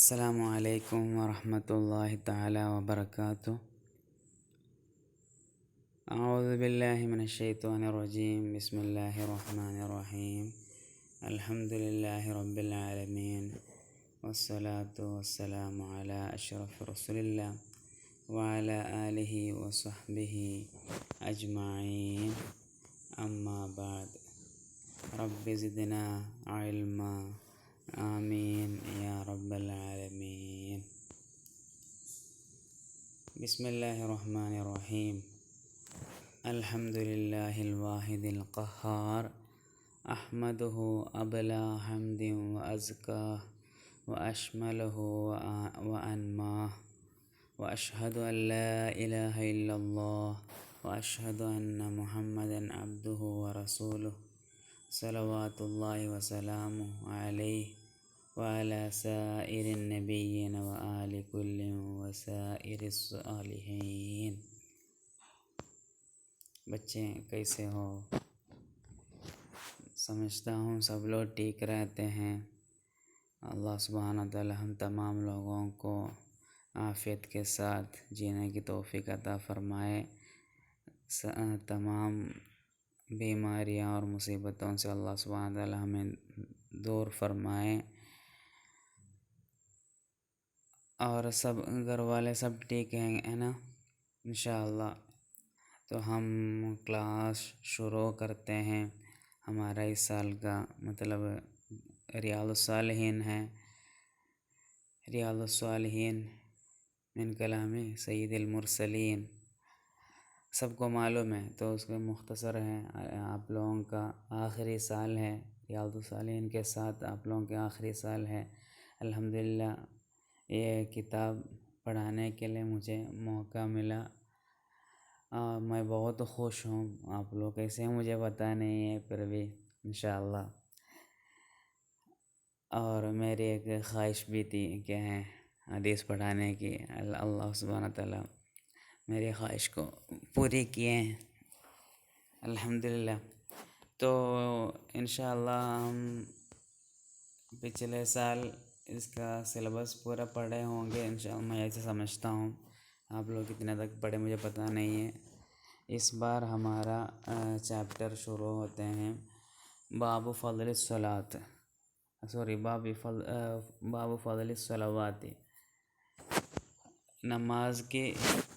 السلام علیکم ورحمۃ اللہ تعالی وبرکاتہ۔ اعوذ باللہ من الشیطان الرجیم، بسم اللہ الرحمن الرحیم، الحمد للہ رب العالمین، والصلاة والسلام علی اشرف رسول اللہ وعلی آلہ وصحبہ اجمعین، اما بعد، رب زدنا علما، آمین یا رب العالمین۔ بسم اللہ الرحمن الرحیم، الحمد للہ الواحد القہار، احمدہ ابلا حمد وازکا واشملہ وانماہ، واشہد ان لا الہ الا اللہ، واشہد ان محمدا عبدہ ورسولہ، صلوات اللہ وسلامہ علیہ وعلى سائر النبیین وآل کل وسائر الصالحین۔ بچے کیسے ہو؟ سمجھتا ہوں سب لوگ ٹھیک رہتے ہیں۔ اللہ سبحانہ تعالی ہم تمام لوگوں کو عافیت کے ساتھ جینے کی توفیق عطا فرمائے، تمام بیماریاں اور مصیبتوں سے اللہ سبحانہ تعالی ہمیں دور فرمائے، اور سب گھر والے سب ٹھیک ہیں نا انشاءاللہ۔ تو ہم کلاس شروع کرتے ہیں۔ ہمارا اس سال کا مطلب ریاض الصالحین ہے۔ ریاض الصالحین من کلام سید المرسلین، سب کو معلوم ہے، تو اس کے مختصر ہے۔ آپ لوگوں کا آخری سال ہے، ریاض الصالحین کے ساتھ آپ لوگوں کے آخری سال ہے۔ الحمدللہ یہ کتاب پڑھانے کے لیے مجھے موقع ملا، میں بہت خوش ہوں۔ آپ لوگ کیسے ہیں مجھے پتہ نہیں ہے، پھر بھی انشاءاللہ۔ اور میری ایک خواہش بھی تھی کہ حدیث پڑھانے کی، اللہ سبحانہ تعالیٰ میری خواہش کو پوری کیے ہیں الحمدللہ۔ تو انشاءاللہ ہم پچھلے سال اس کا سلیبس پورا پڑھے ہوں گے انشاءاللہ، میں ایسے سمجھتا ہوں۔ آپ لوگ کتنے تک پڑھے مجھے پتہ نہیں ہے۔ اس بار ہمارا چیپٹر شروع ہوتے ہیں باب فضل الصلاۃ، باب فضل الصلوات،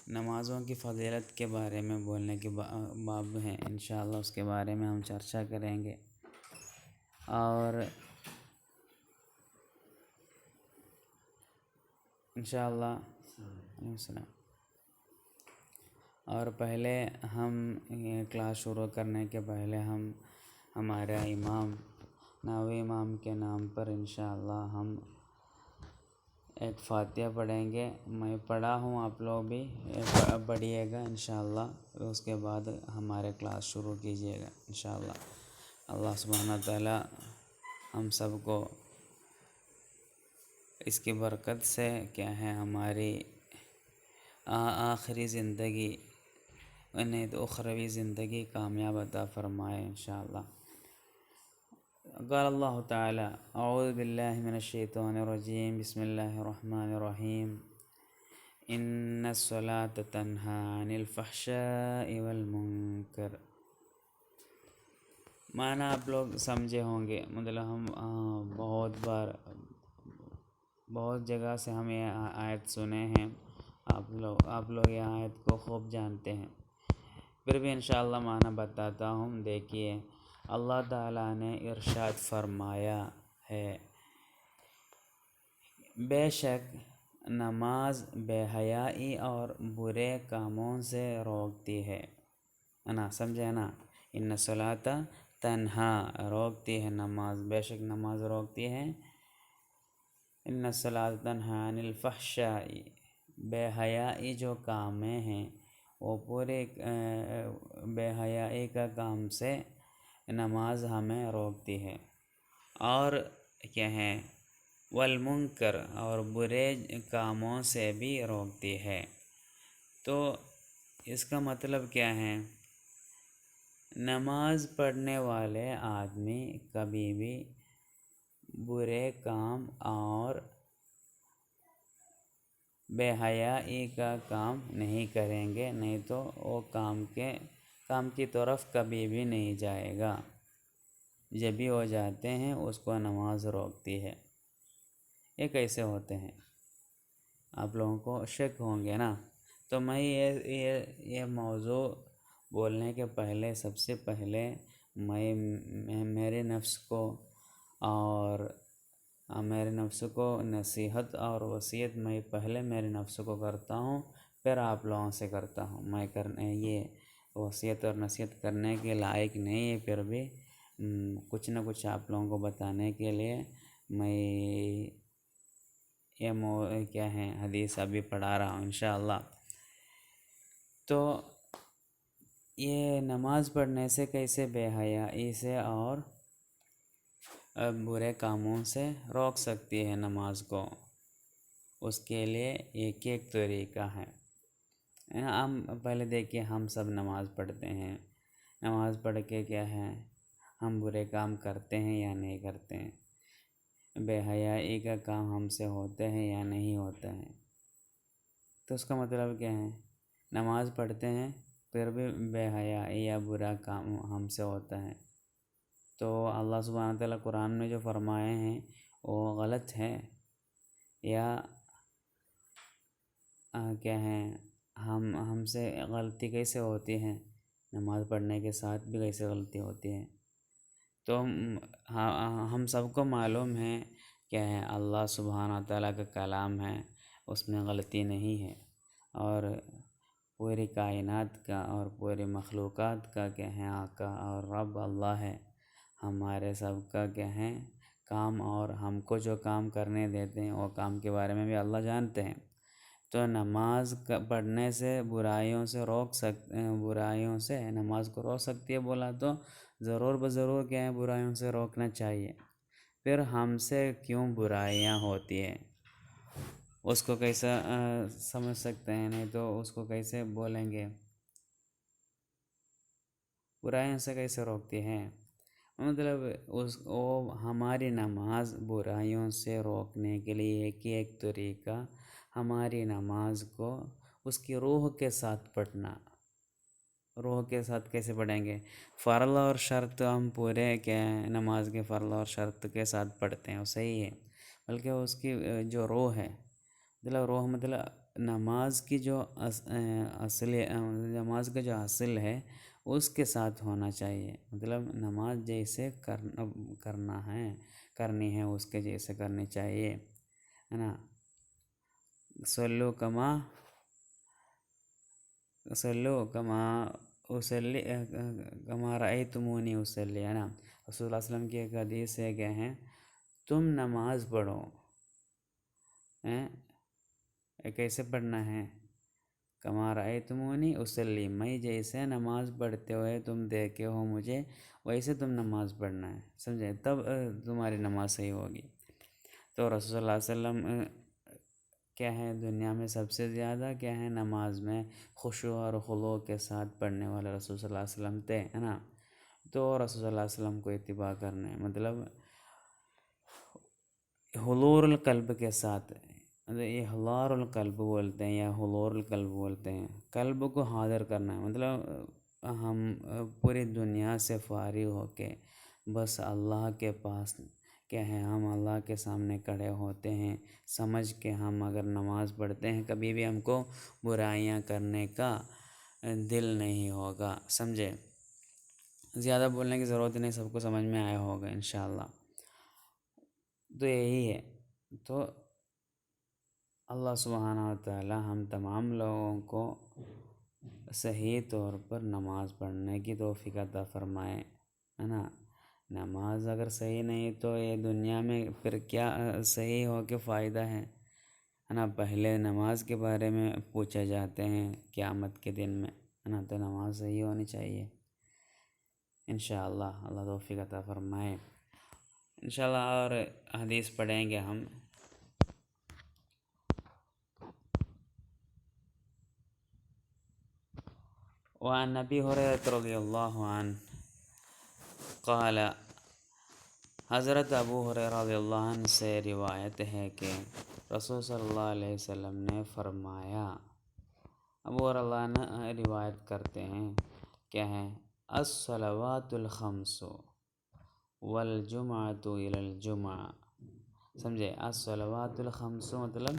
نمازوں کی فضیلت کے بارے میں بولنے کے باب ہیں انشاءاللہ، اس کے بارے میں ہم چرچا کریں گے۔ اور انشاءاللہ السلام۔ اور پہلے ہم کلاس شروع کرنے کے پہلے ہم ہمارا امام نووی امام کے نام پر انشاءاللہ ہم ایک فاتحہ پڑھیں گے۔ میں پڑھا ہوں، آپ لوگ بھی پڑھیے گا انشاءاللہ، اس کے بعد ہمارے کلاس شروع کیجیے گا انشاءاللہ۔ اللہ سبحانہ تعالی ہم سب کو اس کی برکت سے کیا ہے ہماری آخری زندگی انہیں تو اخروی زندگی کامیاب عطا فرمائے انشاءاللہ۔ قال اللہ تعالی اعوذ باللہ من الشیطان الرجیم، بسم اللہ الرحمن الرحیم، ان الصلاۃ تنہی عن الفحشاء والمنکر۔ معنی آپ لوگ سمجھے ہوں گے، مطلب ہم بہت جگہ سے ہم یہ آیت سنے ہیں، آپ لوگ یہ آیت کو خوب جانتے ہیں، پھر بھی انشاءاللہ معنی بتاتا ہوں۔ دیکھیے، اللہ تعالیٰ نے ارشاد فرمایا ہے، بے شک نماز بے حیائی اور برے کاموں سے روکتی ہے نا، سمجھے نا؟ ان الصلاۃ تنہی، روکتی ہے نماز، بے شک نماز روکتی ہے۔ ان الصلاۃ تنہی عن الفحشاء، بے حیائی جو کامیں ہیں وہ پورے بے حیائی کا کام سے نماز ہمیں روکتی ہے، اور کیا ہے والمنکر، اور برے کاموں سے بھی روکتی ہے۔ تو اس کا مطلب کیا ہے؟ نماز پڑھنے والے آدمی کبھی بھی برے کام اور بے حیائی کا کام نہیں کریں گے، نہیں تو وہ کام کی طرف کبھی بھی نہیں جائے گا۔ جب بھی وہ جاتے ہیں اس کو نماز روکتی ہے۔ یہ کیسے ہوتے ہیں؟ آپ لوگوں کو شک ہوں گے نا، تو میں یہ موضوع بولنے کے پہلے سب سے پہلے میں میرے نفس کو اور میرے نفس کو نصیحت اور وصیت میں پہلے میرے نفس کو کرتا ہوں، پھر آپ لوگوں سے کرتا ہوں۔ میں یہ وصیت اور نصیحت کرنے کے لائق نہیں ہے، پھر بھی کچھ نہ کچھ آپ لوگوں کو بتانے کے لیے میں یہ حدیث ابھی پڑھا رہا ہوں انشاءاللہ۔ تو یہ نماز پڑھنے سے کیسے بے حیائی سے اور برے کاموں سے روک سکتی ہے نماز کو، اس کے لیے ایک طریقہ ہے۔ ہم پہلے دیکھیے، ہم سب نماز پڑھتے ہیں، نماز پڑھ کے کیا ہے، ہم برے کام کرتے ہیں یا نہیں کرتے ہیں، بے حیائی کا کام ہم سے ہوتے ہیں یا نہیں ہوتا ہے۔ تو اس کا مطلب کیا ہے؟ نماز پڑھتے ہیں پھر بھی بے حیائی یا برا کام ہم سے ہوتا ہے، تو اللہ سبحانہ وتعالیٰ قرآن میں جو فرمائے ہیں وہ غلط ہے، یا کیا ہے، ہم سے غلطی کیسے ہوتی ہے؟ نماز پڑھنے کے ساتھ بھی کیسے غلطی ہوتی ہے؟ تو ہم سب کو معلوم ہے کہ اللہ سبحانہ وتعالیٰ کا کلام ہے، اس میں غلطی نہیں ہے، اور پوری کائنات کا اور پوری مخلوقات کا کیا ہے آقا اور رب اللہ ہے، ہمارے سب کا کیا ہے کام، اور ہم کو جو کام کرنے دیتے ہیں وہ کام کے بارے میں بھی اللہ جانتے ہیں۔ تو نماز پڑھنے سے برائیوں سے نماز کو روک سکتی ہے بولا تو ضرور بضرور کیا ہے، برائیوں سے روکنا چاہیے۔ پھر ہم سے کیوں برائیاں ہوتی ہیں اس کو کیسا سمجھ سکتے ہیں؟ نہیں تو اس کو کیسے بولیں گے؟ برائیوں سے کیسے روکتی ہے؟ مطلب ہماری نماز برائیوں سے روکنے کے لیے ایک طریقہ، ہماری نماز کو اس کی روح کے ساتھ پڑھنا۔ روح کے ساتھ کیسے پڑھیں گے؟ فرض اور شرط ہم پورے نماز کے فرض اور شرط کے ساتھ پڑھتے ہیں، وہ صحیح ہے، بلکہ اس کی جو روح ہے، مطلب نماز کی جو نماز کا جو اصل ہے اس کے ساتھ ہونا چاہیے، مطلب نماز جیسے کرنی ہے اس کے جیسے کرنی چاہیے، ہے نا؟ صلو کما رأیتمونی اصلی، ہے نا؟ رسول اللہ علیہ وسلم کی ایک حدیث ہے کہ تم نماز پڑھو، کیسے پڑھنا ہے؟ کما رأیتمونی اصلی، میں جیسے نماز پڑھتے ہوئے تم دیکھے ہو مجھے ویسے تم نماز پڑھنا ہے، سمجھے؟ تب تمہاری نماز صحیح ہوگی۔ تو رسول اللہ علیہ وسلم کیا ہے، دنیا میں سب سے زیادہ کیا ہے نماز میں خشوع اور خضوع کے ساتھ پڑھنے والے رسول صلی اللہ علیہ وسلم تھے، ہے نا؟ تو رسول صلی اللہ علیہ وسلم کو اتباع کرنا ہے، مطلب حضور القلب کے ساتھ، یہ حضار القلب بولتے ہیں یا حضور القلب بولتے ہیں، قلب کو حاضر کرنا ہے، مطلب ہم پوری دنیا سے فارغ ہو کے بس اللہ کے پاس کیا ہے، ہم اللہ کے سامنے کھڑے ہوتے ہیں، سمجھ کے ہم اگر نماز پڑھتے ہیں کبھی بھی ہم کو برائیاں کرنے کا دل نہیں ہوگا، سمجھے؟ زیادہ بولنے کی ضرورت نہیں، سب کو سمجھ میں آیا ہوگا انشاءاللہ۔ تو یہی ہے، تو اللہ سبحانہ وتعالی ہم تمام لوگوں کو صحیح طور پر نماز پڑھنے کی توفیق عطا فرمائے، ہے نا؟ نماز اگر صحیح نہیں تو یہ دنیا میں پھر کیا صحیح ہو کے فائدہ ہے نا؟ پہلے نماز کے بارے میں پوچھے جاتے ہیں قیامت کے دن میں، ہے نا؟ تو نماز صحیح ہونی چاہیے انشاءاللہ، اللہ توفیق عطا فرمائے انشاءاللہ۔ اور حدیث پڑھیں گے ہم۔ وعن ابی ہریرہ رضی اللہ عنہ قال، حضرت ابو ہریرہ رضی اللہ عنہ سے روایت ہے کہ رسول صلی اللہ علیہ وسلم نے فرمایا، ابو اللہ عنہ روایت کرتے ہیں، کیا ہے، الصلوات الخمس والجمعۃ الی الجمعہ، سمجھے، الصلوات الخمس مطلب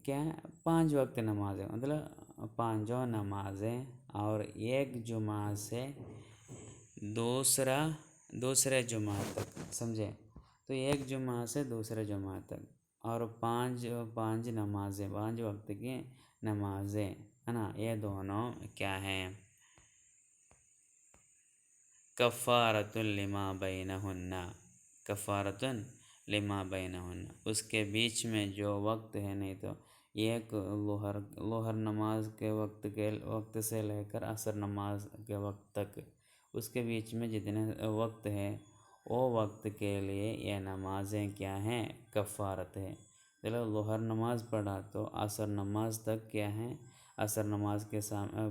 کیا ہے، 5 وقت نمازیں، مطلب 5 نمازیں، اور ایک جمعہ سے دوسرے جمعہ تک، سمجھے، تو ایک جمعہ سے دوسرے جمعہ تک، اور 5 نمازیں، 5 وقت کی نمازیں، ہے نا، یہ دونوں کیا ہیں، کفارۃ لما بینہن، کفارۃ لما بینہن، اس کے بیچ میں جو وقت ہے، نہیں تو ایک ظہر نماز کے وقت سے لے کر عصر نماز کے وقت تک، اس کے بیچ میں جتنے وقت ہے، وہ وقت کے لیے یہ نمازیں کیا ہیں، کفارت ہے۔ چلو ظہر نماز پڑھا تو عصر نماز تک کیا ہیں، عصر نماز کے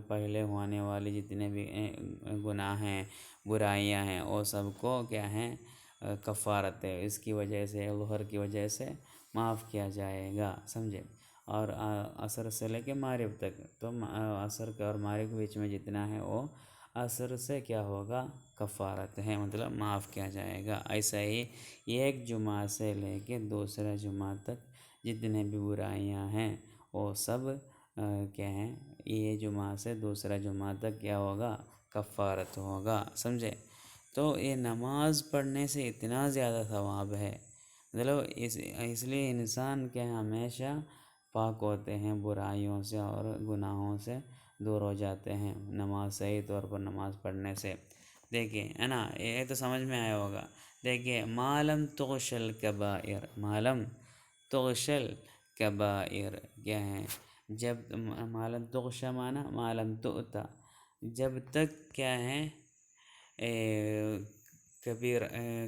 پہلے ہونے والی جتنے بھی گناہ ہیں، برائیاں ہیں، وہ سب کو کیا ہیں، کفارت ہے، اس کی وجہ سے، ظہر کی وجہ سے معاف کیا جائے گا، سمجھے۔ اور عصر سے لے کے مغرب تک، تو عصر کے اور مغرب کے بیچ میں جتنا ہے وہ عصر سے کیا ہوگا، کفارت ہے، مطلب معاف کیا جائے گا۔ ایسا ہی ایک جمعہ سے لے کے دوسرے جمعہ تک جتنے بھی برائیاں ہیں وہ سب کیا ہیں، یہ جمعہ سے دوسرا جمعہ تک کیا ہوگا، کفارت ہوگا، سمجھے۔ تو یہ نماز پڑھنے سے اتنا زیادہ ثواب ہے، مطلب اس لیے انسان کے ہمیشہ پاک ہوتے ہیں برائیوں سے اور گناہوں سے دور ہو جاتے ہیں نماز، صحیح طور پر نماز پڑھنے سے۔ دیکھیے، ہے نا، یہ تو سمجھ میں آیا ہوگا۔ دیکھیے، معلم تغشل کبائر، معلم تغشل کبائر کیا ہے، جب معلم تغشا مانا معلم تؤتا، جب تک کیا ہے، کبیر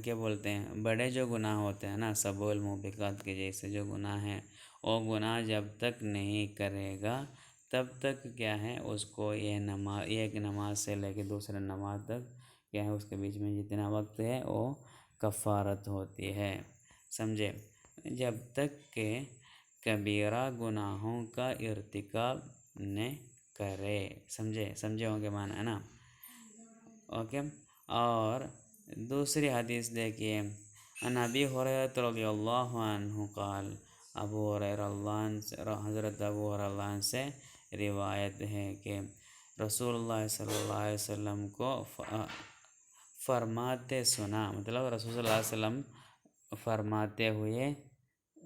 کیا بولتے ہیں، بڑے جو گناہ ہوتے ہیں نا، سبع الموبقات کے جیسے جو گناہ ہیں، وہ گناہ جب تک نہیں کرے گا تب تک کیا ہے، اس کو یہ نماز، ایک نماز سے لے کے دوسرے نماز تک کیا ہے، اس کے بیچ میں جتنا وقت ہے وہ کفارت ہوتی ہے، سمجھے۔ جب تک کہ کبیرہ گناہوں کا ارتکاب نہ کرے، سمجھے ہوں گے معنی، ہے نا، اوکے۔ اور دوسری حدیث دیکھیے، عن ابی ہریرہ رضی اللہ عنہ قال، ابو ہریرہ حضرت ابو ہریرہ سے روایت ہے کہ رسول اللہ صلی اللہ علیہ وسلم کو فرماتے سنا، مطلب رسول صلی اللہ علیہ وسلم فرماتے ہوئے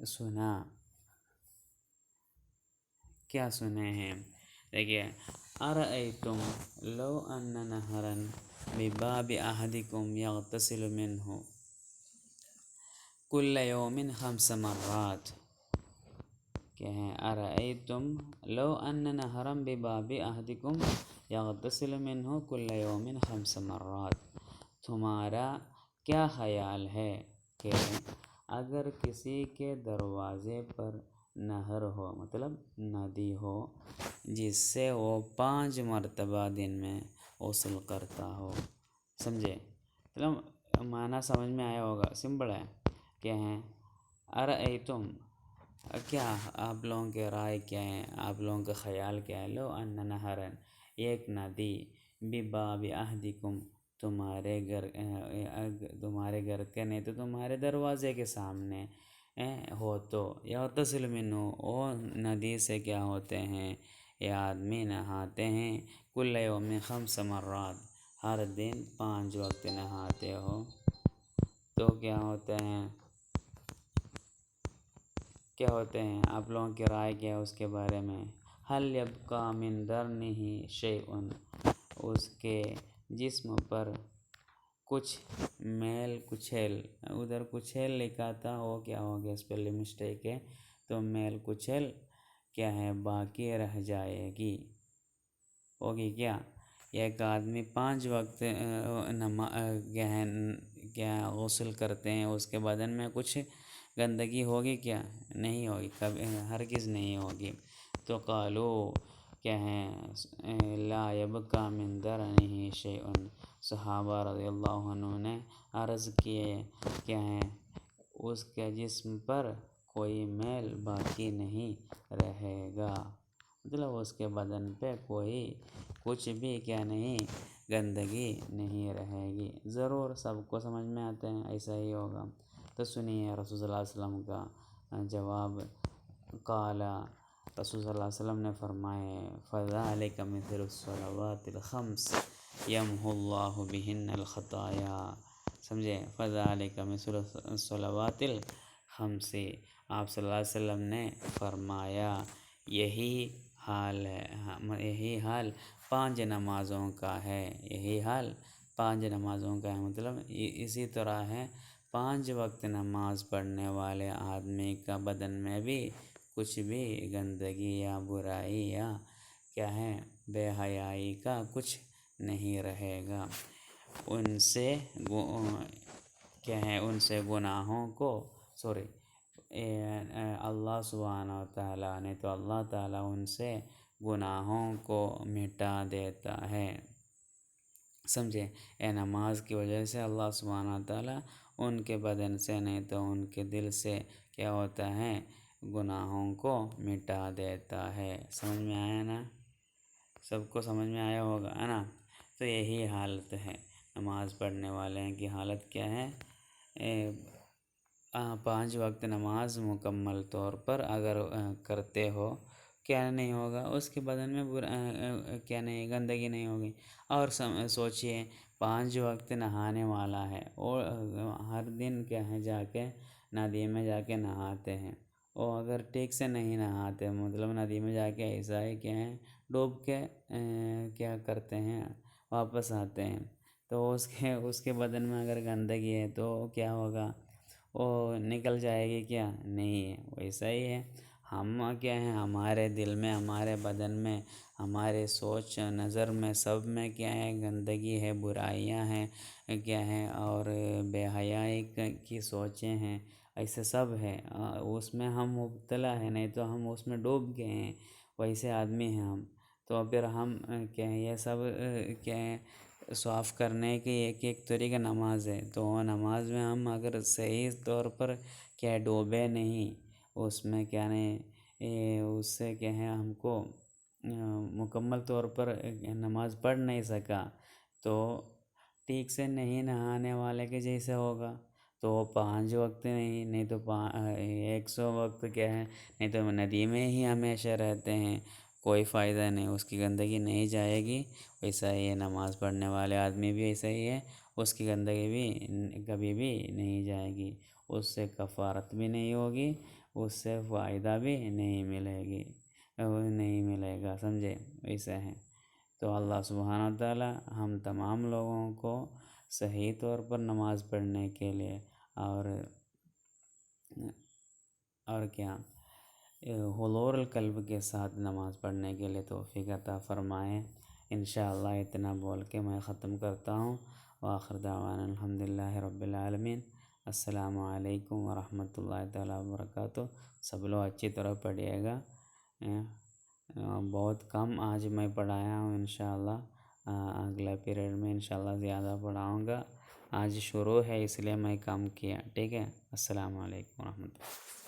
سنا، کیا سنے ہیں، دیکھیے، ارأیتم لو ان نہرا بباب احدکم یغتسل منہ کل یوم 5 مرات، کیا ہے، ارأیتم لو ان نہرا بباب احدکم یغتسل منہ کل یوم 5 مرات، تمہارا کیا خیال ہے کہ اگر کسی کے دروازے پر نہر ہو، مطلب ندی ہو، جس سے وہ 5 مرتبہ دن میں غسل کرتا ہو، سمجھے، مطلب معنی سمجھ میں آیا ہوگا، سمپل ہے، کیا ہیں، ارأیتم، کیا آپ لوگوں کے رائے کیا ہیں، آپ لوگوں کا خیال کیا ہے، لو ان نہرا، ایک ندی، بباب احدکم، تمہارے گھر کے نہیں تو تمہارے دروازے کے سامنے ہو، تو یغتسل منہ، وہ ندی سے کیا ہوتے ہیں، یہ آدمی نہاتے ہیں، کل یوم 5 مرات، ہر دن 5 وقت نہاتے ہو، تو کیا ہوتے ہیں، آپ لوگوں کی رائے کیا ہے اس کے بارے میں، حل یبقی من درنہ شیء، اس کے جسم پر کچھ میل کچیل، ادھر کچیل لکھا تھا، وہ کیا ہو گیا، اسپیلنگ مسٹیک ہے، تو میل کچیل کیا ہے، باقی رہ جائے گی، ہوگی کیا، ایک آدمی 5 وقت کیا غسل کرتے ہیں، اس کے بدن میں کچھ گندگی ہوگی کیا، نہیں ہوگی، کبھی ہرگز نہیں ہوگی، تو قالو، کیا ہیں، لا یبقی من درنہ شیء، صحابہ رضی اللہ عنہ نے عرض کیے، کیا ہیں، اس کے جسم پر کوئی میل باقی نہیں رہے گا، مطلب اس کے بدن پہ کوئی کچھ بھی کیا نہیں، گندگی نہیں رہے گی۔ ضرور سب کو سمجھ میں آتے ہیں، ایسا ہی ہوگا۔ تو سنیے رسول صلی اللہ علیہ وسلم کا جواب۔ قال، رسول صلی اللہ علیہ وسلم نے فرمائے، فَذَلِكَ مِثْلُ الصَّلَوَاتِ الْخَمْسِ يَمْحُو اللَّهُ بِهِنَّ الْخَطَايَا۔ سمجھے؟ فَذَلِكَ مِثْلُ الصَّلَوَاتِ الْخَمْسِ، آپ صلی اللہ علیہ وسلم نے فرمایا یہی حال ہے، یہی حال 5 نمازوں کا ہے، یہی حال 5 نمازوں کا ہے، مطلب اسی طرح ہے 5 وقت نماز پڑھنے والے آدمی کا بدن میں بھی کچھ بھی گندگی یا برائی یا کیا ہے بے حیائی کا کچھ نہیں رہے گا۔ ان سے کیا ہے، ان سے گناہوں کو اللہ سبحانہ و تعالیٰ نے، تو اللہ تعالیٰ ان سے گناہوں کو مٹا دیتا ہے۔ سمجھے؟ نماز کی وجہ سے اللہ سبحانہ و تعالیٰ ان کے بدن سے نہیں تو ان کے دل سے کیا ہوتا ہے، گناہوں کو مٹا دیتا ہے۔ سمجھ میں آیا نا؟ سب کو سمجھ میں آیا ہوگا ہے نا؟ تو یہی حالت ہے نماز پڑھنے والے کی حالت کیا ہے، 5 وقت نماز مکمل طور پر اگر کرتے ہو، کیا نہیں ہوگا، اس کے بدن میں کیا نہیں، گندگی نہیں ہوگی۔ اور سوچئے 5 وقت نہانے والا ہے اور ہر دن کیا ہے جا کے ندی میں جا کے نہاتے ہیں، اور اگر ٹھیک سے نہیں نہاتے، مطلب ندی میں جا کے ایسا ہی کیا ہے ڈوب کے کیا کرتے ہیں، واپس آتے ہیں، تو اس کے بدن میں اگر گندگی ہے تو کیا ہوگا، وہ نکل جائے گی کیا؟ نہیں ہے۔ ویسا ہی ہے، ہم کیا ہیں، ہمارے دل میں، ہمارے بدن میں، ہمارے سوچ نظر میں، سب میں کیا ہے، گندگی ہے، برائیاں ہیں کیا ہیں، اور بے حیائی کی سوچیں ہیں، ایسے سب ہے، اس میں ہم مبتلا ہیں، نہیں تو ہم اس میں ڈوب گئے ہیں، ویسے آدمی ہیں ہم۔ تو پھر ہم کیا ہیں، یہ سب کیا ہے صاف کرنے کی ایک طریقہ نماز ہے، تو نماز میں ہم اگر صحیح طور پر کیا ڈوبے نہیں، اس میں کیا نہیں، اس سے کیا ہے ہم کو مکمل طور پر نماز پڑھ نہیں سکا، تو ٹھیک سے نہیں نہانے والے کے جیسے ہوگا، تو 5 وقت نہیں تو 100 وقت کیا ہے، نہیں تو ندی میں ہی ہمیشہ رہتے ہیں، کوئی فائدہ نہیں، اس کی گندگی نہیں جائے گی۔ ویسا ہی ہے نماز پڑھنے والے آدمی بھی ایسا ہی ہے، اس کی گندگی بھی کبھی بھی نہیں جائے گی، اس سے کفارت بھی نہیں ہوگی، اس سے فائدہ بھی نہیں ملے گا، سمجھے؟ ایسا ہے۔ تو اللہ سبحانہ تعالیٰ ہم تمام لوگوں کو صحیح طور پر نماز پڑھنے کے لیے اور کیا حضور القلب کے ساتھ نماز پڑھنے کے لیے توفیق عطا فرمائے۔ انشاءاللہ اتنا بول کے میں ختم کرتا ہوں۔ وآخر دعوانا الحمدللہ رب العالمین۔ السلام علیکم ورحمۃ اللہ تعالیٰ وبرکاتہ۔ سب لوگ اچھی طرح پڑھیے گا، بہت کم آج میں پڑھایا ہوں، انشاءاللہ اگلا پیریڈ میں انشاءاللہ زیادہ پڑھاؤں گا۔ آج شروع ہے اس لیے میں کم کیا، ٹھیک ہے۔ السلام علیکم ورحمۃ اللہ۔